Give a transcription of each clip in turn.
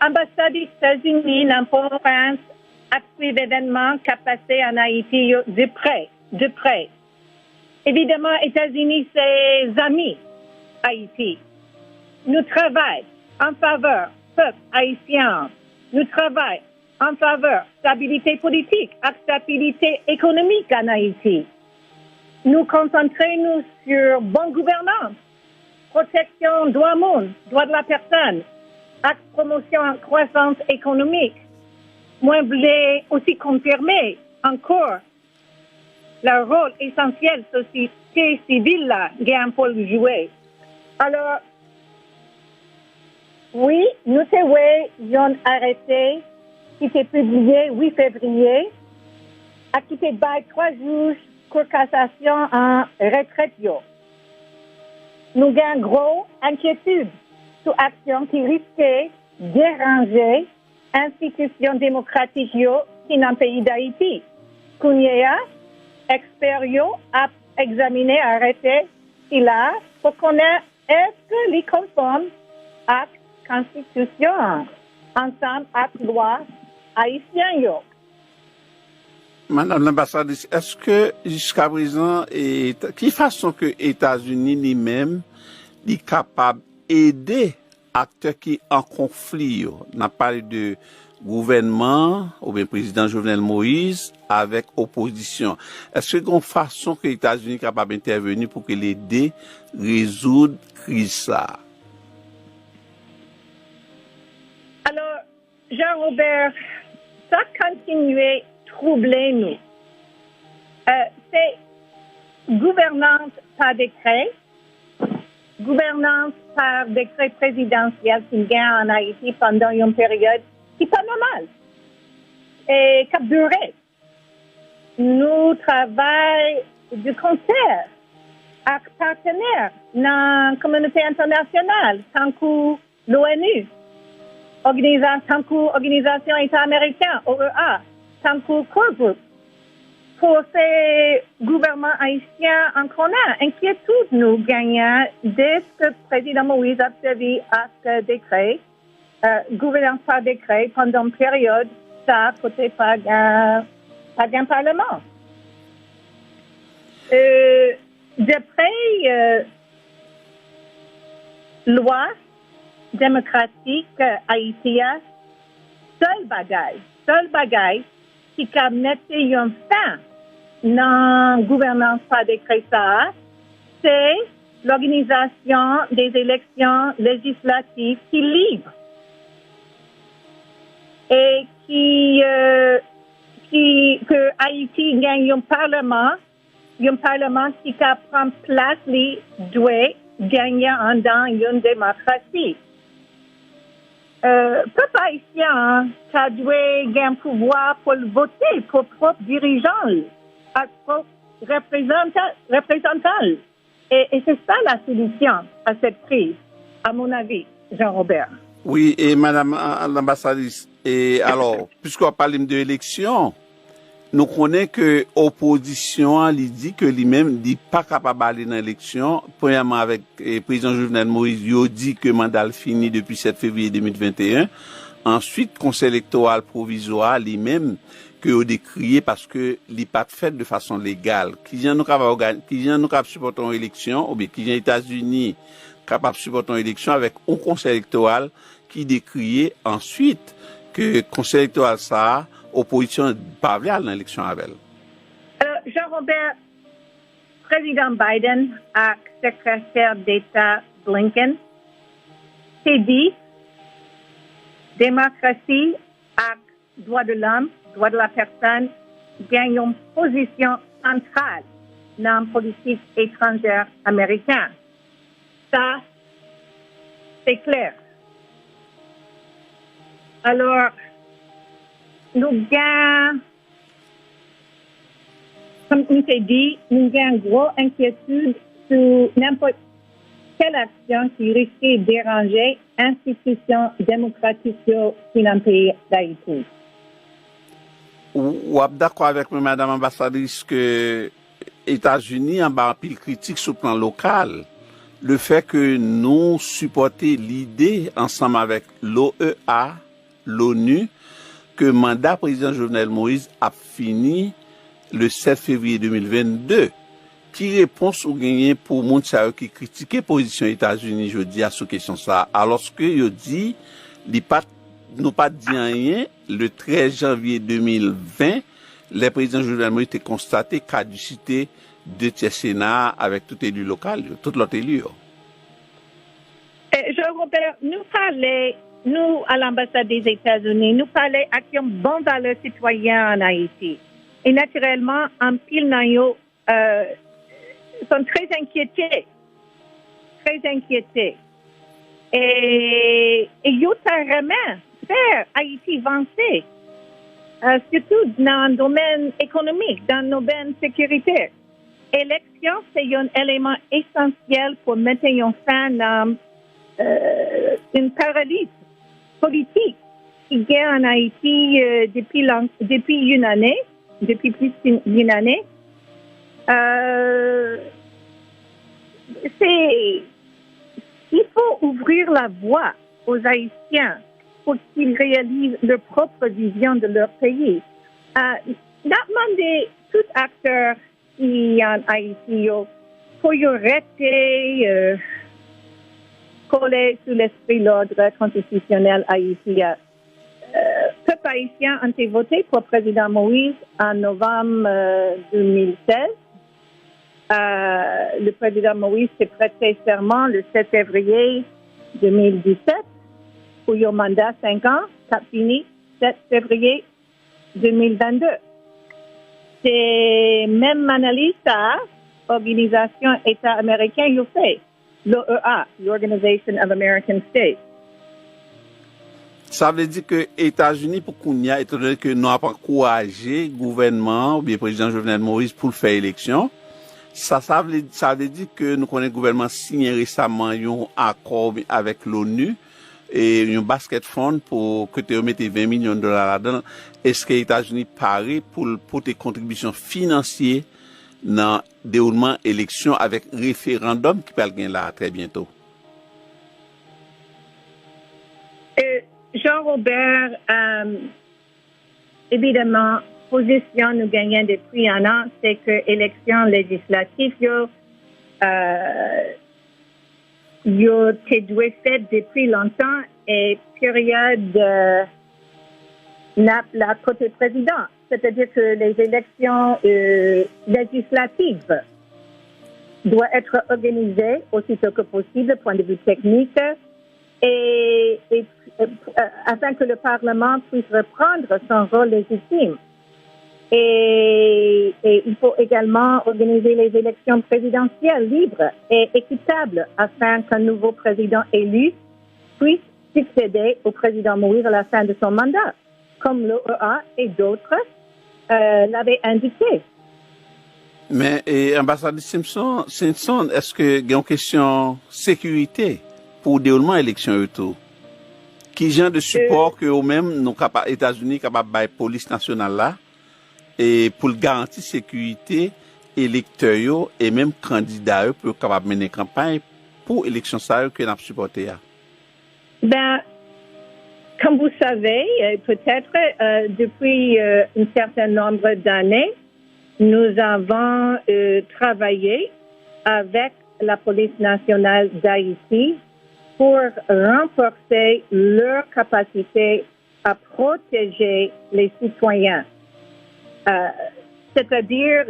Ambassade des États-Unis dans Port-au-Prince a suivi l'événement qui a passé en Haïti de près. Évidemment, États-Unis, c'est amis Haïti. Nous travaillons en faveur du peuple haïtien. Nous travaillons en faveur de stabilité politique et stabilité économique en Haïti. Nous concentrons sur bonne gouvernance, protection droits monde, droits de la personne, et promotion en croissance économique. Moi, je voulais aussi confirmer encore le rôle essentiel de la société civile là, gagne pour le jouer. Alors, oui, nous avons arrêté qui était publié 8 février, à qui était bail 3 juges pour cassation en retraite. Nous avons gros inquiétude sur action qui risquait de déranger l'institution démocratique qui est dans le pays d'Haïti. Kounia, expert a examiné, arrêté, il a pour connaître est-ce que les conformes à la Constitution, ensemble avec la loi haïtienne. Madame l'ambassadrice, est-ce que jusqu'à présent, qui façon que les États-Unis lui-même sont capables d'aider acteurs qui sont en conflit? On a parlé de gouvernement, ou bien président Jovenel Moïse, avec opposition. Est-ce qu'il y a une façon que les États-Unis sont capables d'intervenir pour que l'aider résoudre la crise? Alors, Jean-Robert, ça continue à troubler nous. C'est gouvernance par décret, gouvernance par décret présidentiel qui gagne en Haïti pendant une période qui n'est pas normale et qui a duré. Nous travaillons de concert avec partenaires dans la communauté internationale, tant que l'ONU, tant que l'Organisation État américain, OEA, tant que Core Group. Pour ces gouvernements haïtiens, on connaît inquiétude nous gagnons dès que le président Moïse a servi à ce décret, gouvernance par décret, pendant une période, ça côté pas un parlement. D'après loi démocratique haïtienne, seul bagage qui a mis une fin dans la gouvernance par décret ça, c'est l'organisation des élections législatives qui est libre et que Haïti gagne un parlement qui prend place les doit gagner dans une démocratie. Peuple haïtien a dû gagner un pouvoir pour voter pour propre dirigeant, pour représentant. Et c'est ça la solution à cette crise, à mon avis, Jean-Robert. Oui, et madame l'ambassadrice, et alors, puisqu'on parle de l'élection, nous connaissons que l'opposition dit que lui-même n'est pas capable d'aller dans l'élection. Premièrement, avec le président Jovenel Moïse, il dit que le mandat fini depuis 7 février 2021. Ensuite, le conseil électoral provisoire, lui-même, que il a décrié parce que il n'est pas fait de façon légale. Qui nous capable supporter une élection, ou bien qui les États-Unis capable de supporter une élection avec un conseil électoral qui décrié ensuite que le conseil électoral ça opposition pas dans l'élection avec elle. Jean-Robert, président Biden et secrétaire d'État Blinken s'est dit démocratie et droits de l'homme, droits de la personne gagnent une position centrale dans la politique étrangère américaine. Ça, c'est clair. Alors, nous gagnons, comme on s'est dit, nous gagnons une grosse inquiétude sur n'importe quelle action qui risquait de déranger l'institution démocratique dans le pays d'Haïti. Ou êtes d'accord avec moi, madame l'ambassadrice, que les États-Unis ont un pile critique sur le plan local? Le fait que nous supportions l'idée ensemble avec l'OEA l'ONU que le mandat président Jovenel Moïse a fini le 7 février 2022. Qui réponse ou gagné pour moun sa qui critiquait position États-Unis jeudi à cette question ça alors que yo dit nous pas dit rien le 13 janvier 2020 le président Jovenel Moïse a constaté caducité de Sénat avec tout élu local tout l'autre élu. Jean-Robert, nous à l'ambassade des États-Unis nous parlons à qui ont bon valeur citoyen en Haïti et naturellement en pile nayo sont très inquiétés. Et ils ont vraiment faire Haïti avancer, surtout dans le domaine économique, dans le domaine sécuritaire. L'élection, c'est un élément essentiel pour maintenir fin à une paralysie politique qui est en Haïti depuis une année, depuis plus d'une année. Il faut ouvrir la voie aux Haïtiens pour qu'ils réalisent leur propre vision de leur pays. Demander tout acteur qui en Haïti pour y arrêter coller sous l'esprit l'ordre constitutionnel haïtien. Peuple haïtien a été voté pour le président Moïse en novembre 2016. Le président Moïse s'est prêté serment le 7 février 2017 pour un mandat 5 ans, qui a fini 7 février 2022. C'est même analyse à l'Organisation État américain qui fait, l'OEA, l'Organization of American States. Ça veut dire que les États-Unis, pour qu'on y a, étant donné que nous n'avons pas encouragé le gouvernement ou bien le président Jovenel Moïse pour faire élection, ça veut dire que nous connaissons le gouvernement signé récemment un accord avec l'ONU et un basket fund pour que tu mettes 20 millions de dollars là-dedans. Est-ce que les États-Unis parient pour tes contributions financières dans le déroulement de l'élection avec référendum qui va gagner là très bientôt? Jean-Robert, évidemment, position nous gagnons depuis un an, c'est que l'élection législative, yo t'es doué fait depuis longtemps et période la côté président. C'est-à-dire que les élections législatives doivent être organisées aussitôt que possible, point de vue technique, et afin que le Parlement puisse reprendre son rôle légitime. Et il faut également organiser les élections présidentielles libres et équitables afin qu'un nouveau président élu puisse succéder au président Moïse à la fin de son mandat, comme l'OEA et d'autres l'avaient indiqué. Mais, ambassadeur Simpson, est-ce que il y a une question sécurité pour le déroulement de l'élection et tout? Qui genre de support que eux-mêmes, nous, États-Unis, capables de la police nationale là, et pour garantir sécurité électeurs et même candidats pour capable mener campagne pour élection ça que n'a supporté. Ben, comme vous savez, peut-être depuis un certain nombre d'années, nous avons travaillé avec la police nationale d'Haïti pour renforcer leur capacité à protéger les citoyens. C'est-à-dire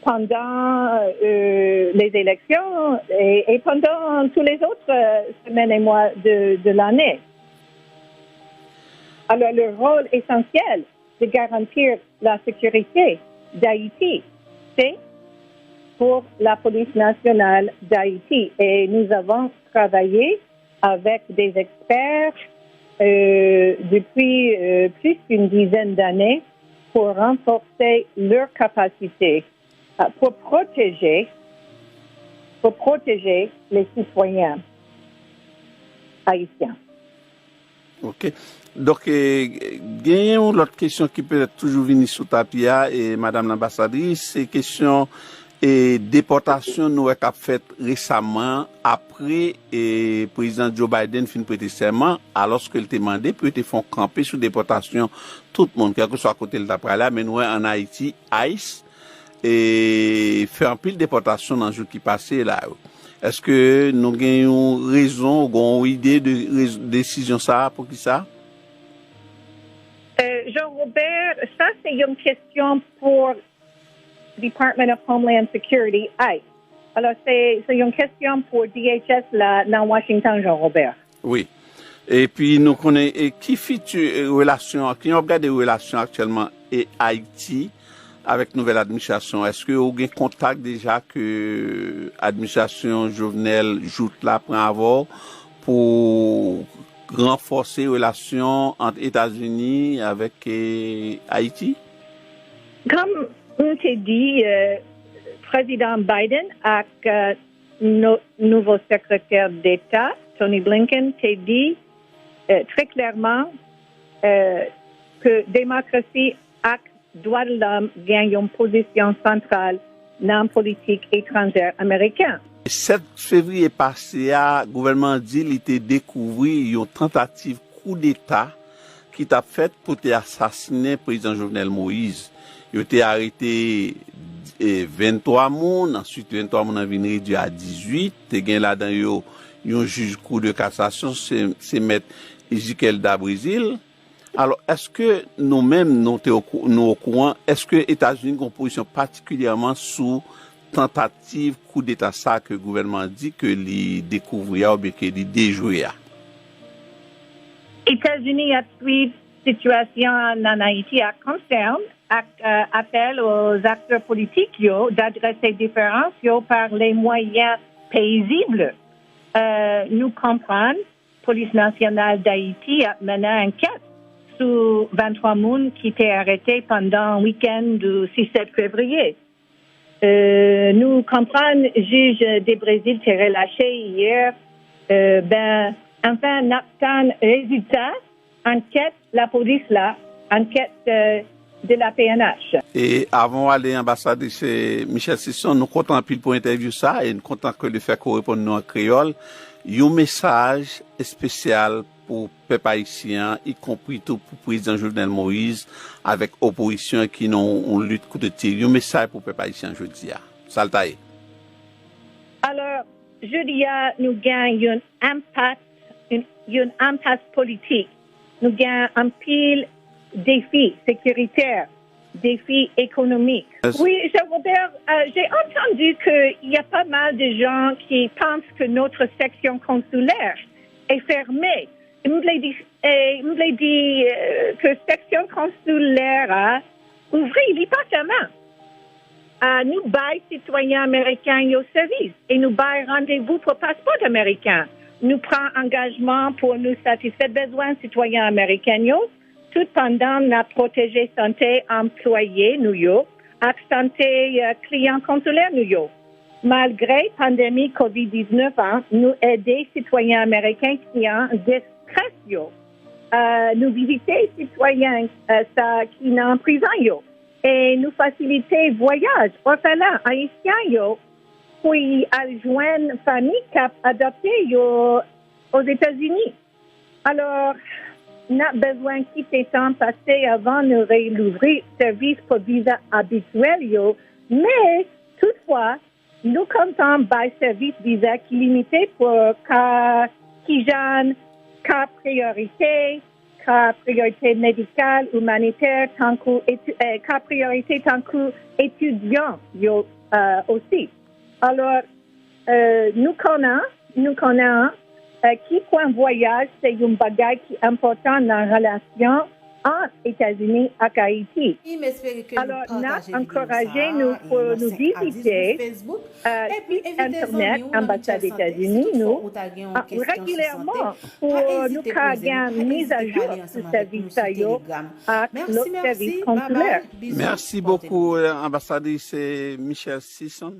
pendant les élections et pendant tous les autres semaines et mois de l'année. Alors, le rôle essentiel de garantir la sécurité d'Haïti, c'est pour la police nationale d'Haïti. Et nous avons travaillé avec des experts depuis plus d'une dizaine d'années pour renforcer leur capacité pour protéger les citoyens haïtiens. OK. Donc, il y a une autre question qui peut être toujours venue sous tapis, et Madame l'ambassadrice, c'est question et déportation nous a fait récemment après et président Joe Biden fin prêter serment alors qu'il était demandé pour te font camper sous déportation tout le monde quel que soit côté le d'après là mais nous en Haïti ICE et fait un pile déportation dans le jour qui passé là. Est-ce que nous avons raison ou une idée de décision ça pour qui ça? Jean-Robert, ça c'est une question pour Department of Homeland Security, ICE. Alors c'est une question pour DHS là dans Washington, Jean-Robert. Oui. Et puis nous connaissons qui fait relation, qui regarde des relations actuellement et Haïti avec nouvelle administration. Est-ce que vous avez contact déjà que l'administration Jovenel Joute là prend avoir pour renforcer les relations entre États-Unis avec Haïti? Comme on t'a dit, président Biden avec notre nouveau secrétaire d'État, Tony Blinken, t'a dit très clairement que démocratie et droits de l'homme gagnent une position centrale dans la politique étrangère américaine. 7 février passé, le gouvernement dit qu'il était découvert une tentative coup d'État qui t'a fait pour assassiner le président Jovenel Moïse. Il a été arrêté 23 personnes, ensuite 23 personnes ont été réduits à 18. Il y a là-dedans un juge cour de cassation, c'est maître Ezequiel da Brésil. Alors, est-ce que nous-mêmes, nous au courant, est-ce que les États-Unis ont une position particulièrement sous tentative coup d'État ça que le gouvernement dit que les découvrir ou bien que les déjouer? Les États-Unis ont suivi la situation en Haïti à concerne, appel aux acteurs politiques d'adresser différences par les moyens paisibles. Nous comprenons, la police nationale d'Haïti a mené une enquête sur 23 personnes qui étaient arrêtées pendant le week-end du 6-7 février. Nous comprenons, le juge du Brésil s'est relâché hier. Enfin, notre résultat, enquête, la police là, enquête de la PNH. Et avant d'aller à l'ambassade de chez Michel Sisson, nous comptons pile pour interview ça et nous comptons que le fait qu'on réponde nous en créole. Il y a un message spécial pour le peuple haïtien, y compris tout pour le président Jovenel Moïse, avec l'opposition qui n'ont lutte contre le tir. Il y a un message pour le peuple haïtien, je dis. Saltaï. Alors, je dis, nous gagnons un impasse politique. Nous gagnons un pile défis sécuritaires, défis économiques. Oui, Robert, j'ai entendu qu'il y a pas mal de gens qui pensent que notre section consulaire est fermée. Il me dit que la section consulaire a ouvert l'hypothèse. Nous baillons citoyens américains au service et nous baillons rendez-vous pour passeport américain. Nous prenons engagement pour nous satisfaire besoins citoyens américains tout pendant la protéger santé employés nous et santé clients consulaires nous. Malgré la pandémie COVID-19, nous aider citoyens américains qui ont des stress nous visiter citoyens qui sont en prison et nous faciliter voyages orphelins haïtiens pour y joindre famille qui a adopté aux États-Unis. Alors, on a besoin de quitter temps passé avant de réouvrir service pour visa habituel, mais toutefois, nous comptons par service visa qui limité pour qui jeunes, cas priorité médicale, humanitaire, cas priorité tant qu'étudiants aussi. Alors, nous connaissons qui point voyage, c'est un bagage qui est important dans la relation entre États-Unis et Haïti. Alors, nous encouragé pour nous visiter site Internet, ambassade des États-Unis, nous, régulièrement pour nous gagner mise à jour ce service à notre service consulaire. Merci beaucoup, ambassadrice Michel Sisson.